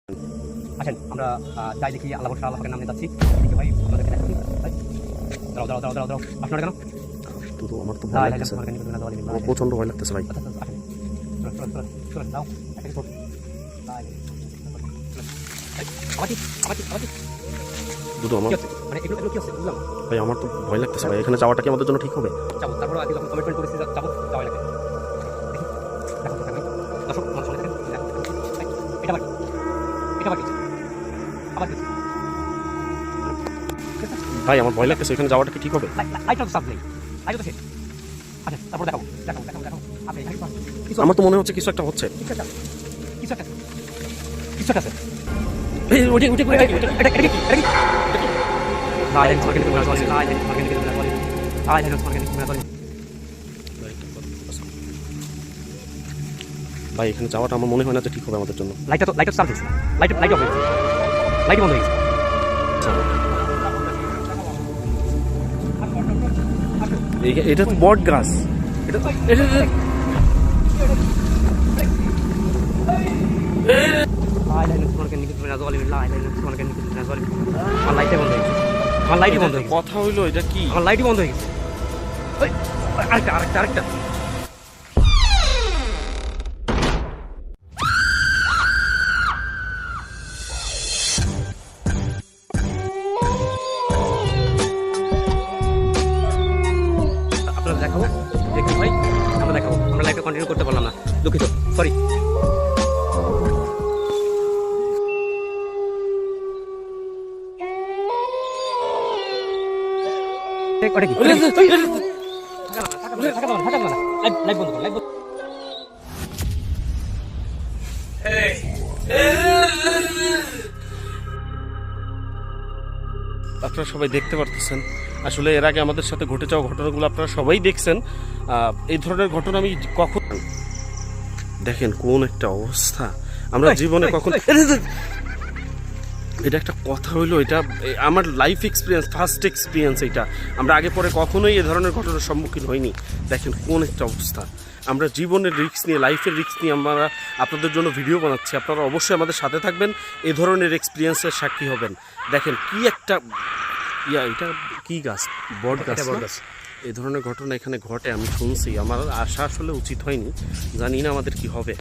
আসেন আমরা যাই দেখি আল্লাহ ভরসা আল্লাহ পাকের নামে যাচ্ছি। দেখি ভাই আপনাদেরকে দেখাচ্ছি। দাঁড়াও দাঁড়াও দাঁড়াও দাঁড়াও আপনারা কেন তো আমার তো ভয় লাগতেছে, আমার প্রচন্ড ভয় লাগতেছে ভাই। দুটো আমার মানে এগুলো কি আছে বুঝলাম ভাই, আমার তো ভয় লাগতেছে ভাই। এখানে যাওয়াটা কি আমাদের জন্য ঠিক হবে? যাবো, তারপর আগে যখন কমিটমেন্ট করেছি যাবো, যাওয়াই লাগে। দেখো দেখো দর্শক আমার সঙ্গে থাকেন, এটা বাকি এটা বাকি আবার কিছু ভাই আমার ভয় লাগতেছে, এখানে যাওয়াটা কি ঠিক হবে? লাইটটা তো সাপ নেই, লাইট তো শেষ। আচ্ছা তারপর দেখাবো দেখাবো দেখাবো দেখাবো আপনি কিছু আমার তো মনে হচ্ছে কিছু একটা হচ্ছে। কিছু একটা কিছু একটা কিছু একটা আছে। এই ওইটা ওইটা ওইটা এটা কি লাইট মার্কেটিং করে বলে লাইট মার্কেটিং করে বলে লাইট মার্কেটিং করে বলে ভাই এখানে যাওয়াটা আমার মনে হয় না যে ঠিক হবে আমাদের জন্য। লাইটটা তো সার্ভিস লাইট অফ হয়ে গেছে, লাইট বন্ধ হয়ে গেছে। এটা তো বট গাছ, এটা এটা কথা হইলো, এটা কি? আমার লাইটই বন্ধ হয়ে গেছে। আরেকটা আরেকটা আরেকটা আপনারা দেখাবো, দেখি ভাই আমরা দেখাবো। আমরা লাইভটা কন্টিনিউ করতে পারলাম না, দুঃখিত, সরি। ওটা কি লাইভ বন্ধ কর, লাইভ বন্ধ। আপনারা সবাই দেখতে পারতেছেন, আসলে এর আগে আমাদের সাথে ঘটে যাওয়া ঘটনাগুলো আপনারা সবাই দেখছেন। এই ধরনের ঘটনা আমি কখন দেখেন কোন একটা অবস্থা আমরা জীবনে কখন, এটা একটা কথা হইলো, এটা আমার লাইফ এক্সপিরিয়েন্স, ফার্স্ট এক্সপিরিয়েন্স। এটা আমরা আগে পরে কখনোই এ ধরনের ঘটনার সম্মুখীন হইনি। দেখেন কোন একটা অবস্থা। আমরা জীবনের রিস্ক নিয়ে, লাইফের রিস্ক নিয়ে আমরা আপনাদের জন্য ভিডিও বানাচ্ছি। আপনারা অবশ্যই আমাদের সাথে থাকবেন, এ ধরনের এক্সপিরিয়েন্সের সাক্ষী হবেন। দেখেন কি একটা এটা কি গাছ, বট গাছ। এই ধরনের ঘটনা এখানে ঘটে আমি শুনছি, আমার আশা আসলে উচিত হয়নি, জানি না আমাদের কি হবে।